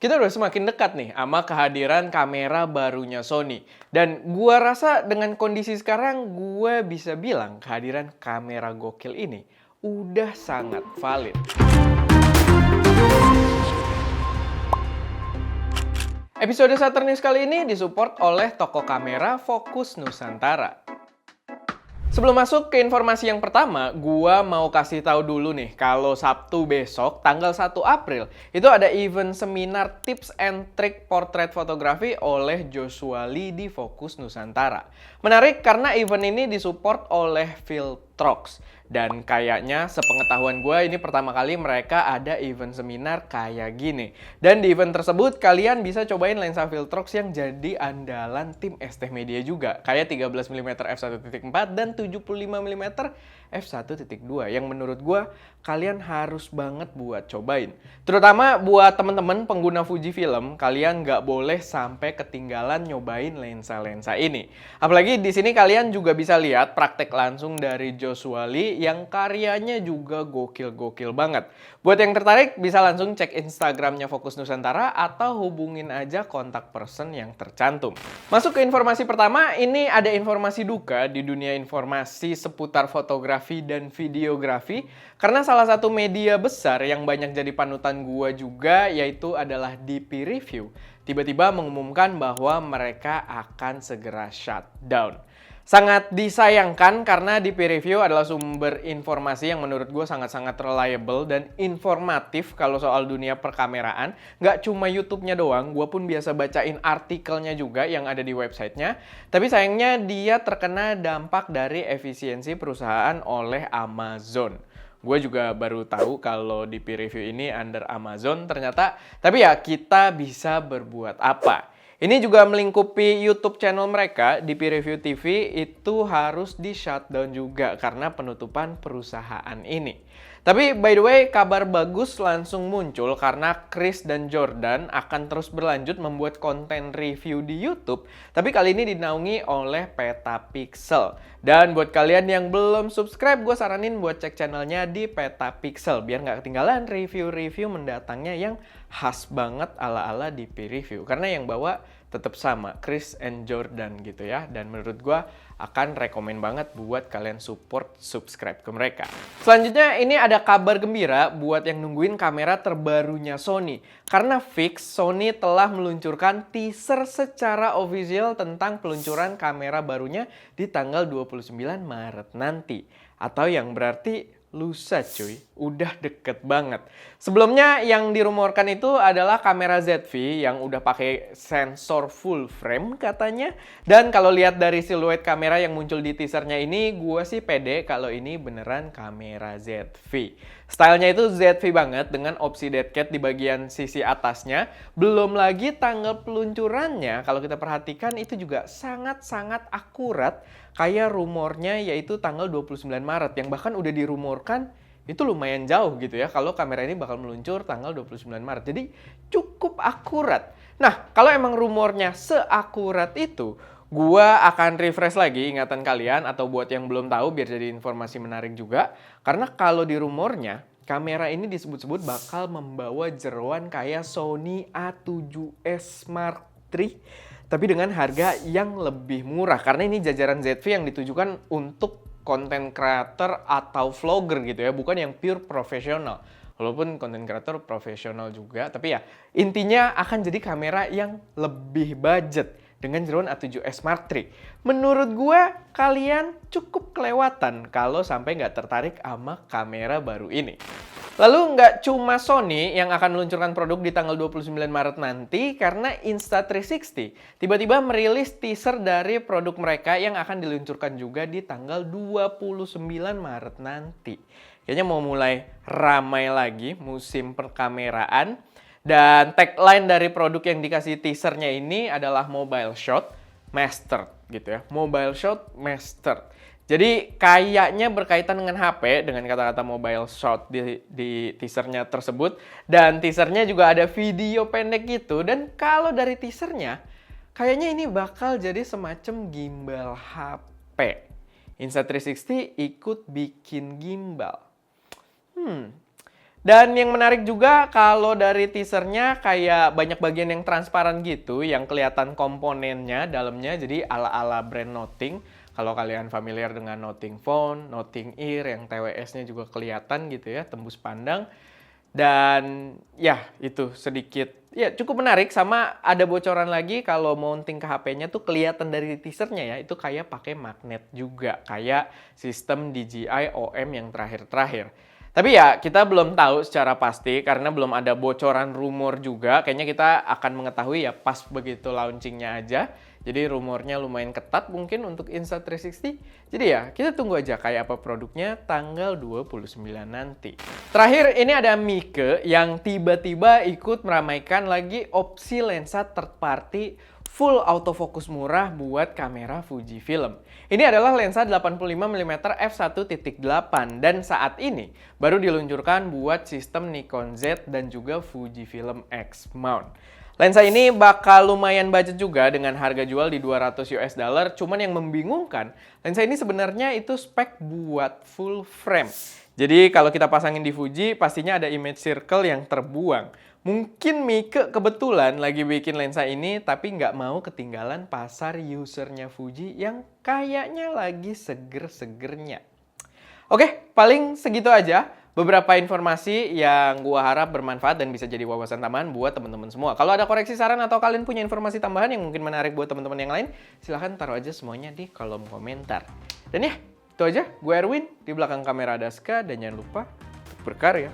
Kita udah semakin dekat nih sama kehadiran kamera barunya Sony. Dan gua rasa dengan kondisi sekarang, gua bisa bilang kehadiran kamera gokil ini udah sangat valid. Episode Saturn News kali ini disupport oleh toko kamera Focus Nusantara. Sebelum masuk ke informasi yang pertama, gua mau kasih tahu dulu nih kalau Sabtu besok tanggal 1 April itu ada event seminar tips and trick portrait fotografi oleh Joshua Lee di Focus Nusantara. Menarik karena event ini disupport oleh Viltrox. Dan kayaknya sepengetahuan gue ini pertama kali mereka ada event seminar kayak gini. Dan di event tersebut kalian bisa cobain lensa Viltrox yang jadi andalan tim ST Media juga. Kayak 13mm f1.4 dan 75mm f1.2 yang menurut gue kalian harus banget buat cobain. Terutama buat temen-temen pengguna Fujifilm, kalian nggak boleh sampai ketinggalan nyobain lensa-lensa ini. Apalagi di sini kalian juga bisa lihat praktek langsung dari Joshua Lee yang karyanya juga gokil-gokil banget. Buat yang tertarik bisa langsung cek Instagramnya Focus Nusantara atau hubungin aja kontak person yang tercantum. Masuk ke informasi pertama, ini ada informasi duka di dunia informasi seputar fotografi dan videografi karena salah satu media besar yang banyak jadi panutan gua juga yaitu adalah DP Review. Tiba-tiba mengumumkan bahwa mereka akan segera shutdown. Sangat disayangkan karena DP Review adalah sumber informasi yang menurut gue sangat-sangat reliable dan informatif kalau soal dunia perkameraan. Nggak cuma YouTube-nya doang, gue pun biasa bacain artikelnya juga yang ada di websitenya. Tapi sayangnya dia terkena dampak dari efisiensi perusahaan oleh Amazon. Gue juga baru tahu kalau DP Review ini under Amazon ternyata. Tapi ya kita bisa berbuat apa? Ini juga melingkupi YouTube channel mereka, DP Review TV, itu harus di shutdown juga karena penutupan perusahaan ini. Tapi by the way, kabar bagus langsung muncul karena Chris dan Jordan akan terus berlanjut membuat konten review di YouTube, tapi kali ini dinaungi oleh Petapixel. Dan buat kalian yang belum subscribe, gue saranin buat cek channelnya di Petapixel, biar nggak ketinggalan review-review mendatangnya yang khas banget ala-ala DP Review. Karena yang bawa tetap sama, Chris and Jordan gitu ya. Dan menurut gue akan rekomen banget buat kalian support, subscribe ke mereka. Selanjutnya ini ada kabar gembira buat yang nungguin kamera terbarunya Sony. Karena fix Sony telah meluncurkan teaser secara official tentang peluncuran kamera barunya di tanggal 29 Maret nanti. Atau yang berarti lusa cuy, udah deket banget. Sebelumnya yang dirumorkan itu adalah kamera ZV yang udah pakai sensor full frame katanya. Dan kalau lihat dari siluet kamera yang muncul di teasernya ini, gue sih pede kalau ini beneran kamera ZV. Stylenya itu ZV banget dengan opsi dead cat di bagian sisi atasnya. Belum lagi tanggal peluncurannya, kalau kita perhatikan itu juga sangat-sangat akurat. Kayak rumornya yaitu tanggal 29 Maret yang bahkan udah dirumorkan itu lumayan jauh gitu ya kalau kamera ini bakal meluncur tanggal 29 Maret. Jadi cukup akurat. Nah, kalau emang rumornya seakurat itu, gua akan refresh lagi ingatan kalian atau buat yang belum tahu biar jadi informasi menarik juga. Karena kalau di rumornya kamera ini disebut-sebut bakal membawa jeroan kayak Sony A7S Mark III tapi dengan harga yang lebih murah karena ini jajaran ZV yang ditujukan untuk content creator atau vlogger gitu ya, bukan yang pure profesional. Walaupun content creator profesional juga, tapi ya intinya akan jadi kamera yang lebih budget dengan jeroan A7S Mark III. Menurut gue, kalian cukup kelewatan kalau sampai nggak tertarik sama kamera baru ini. Lalu nggak cuma Sony yang akan meluncurkan produk di tanggal 29 Maret nanti karena Insta360 tiba-tiba merilis teaser dari produk mereka yang akan diluncurkan juga di tanggal 29 Maret nanti. Kayaknya mau mulai ramai lagi musim perkameraan dan tagline dari produk yang dikasih teasernya ini adalah Mobile Shot Mastered gitu ya. Mobile Shot Mastered. Jadi kayaknya berkaitan dengan HP dengan kata-kata mobile shot di teasernya tersebut. Dan teasernya juga ada video pendek gitu. Dan kalau dari teasernya, kayaknya ini bakal jadi semacam gimbal HP. Insta360 ikut bikin gimbal. Dan yang menarik juga kalau dari teasernya kayak banyak bagian yang transparan gitu, yang kelihatan komponennya dalamnya, jadi ala-ala brand Nothing. Kalau kalian familiar dengan Nothing Phone, Nothing Ear, yang TWS-nya juga kelihatan gitu ya, tembus pandang. Dan ya itu sedikit, ya cukup menarik. Sama ada bocoran lagi kalau mounting ke HP-nya tuh kelihatan dari teasernya ya, itu kayak pakai magnet juga, kayak sistem DJI OM yang terakhir-terakhir. Tapi ya kita belum tahu secara pasti karena belum ada bocoran rumor juga. Kayaknya kita akan mengetahui ya pas begitu launchingnya aja. Jadi rumornya lumayan ketat mungkin untuk Insta360. Jadi ya kita tunggu aja kayak apa produknya tanggal 29 nanti. Terakhir ini ada Mieke yang tiba-tiba ikut meramaikan lagi opsi lensa third party full autofocus murah buat kamera Fujifilm. Ini adalah lensa 85mm f1.8 dan saat ini baru diluncurkan buat sistem Nikon Z dan juga Fujifilm X mount. Lensa ini bakal lumayan budget juga dengan harga jual di 200 US dollar. Cuman yang membingungkan, lensa ini sebenarnya itu spek buat full frame. Jadi kalau kita pasangin di Fuji, pastinya ada image circle yang terbuang. Mungkin Mieke kebetulan lagi bikin lensa ini, tapi nggak mau ketinggalan pasar usernya Fuji yang kayaknya lagi seger-segernya. Oke, paling segitu aja. Beberapa informasi yang gua harap bermanfaat dan bisa jadi wawasan tambahan buat teman-teman semua. Kalau ada koreksi saran atau kalian punya informasi tambahan yang mungkin menarik buat teman-teman yang lain, silahkan taruh aja semuanya di kolom komentar. Dan ya, itu aja. Gue Erwin, di belakang kamera ada Aska, dan jangan lupa untuk berkarya.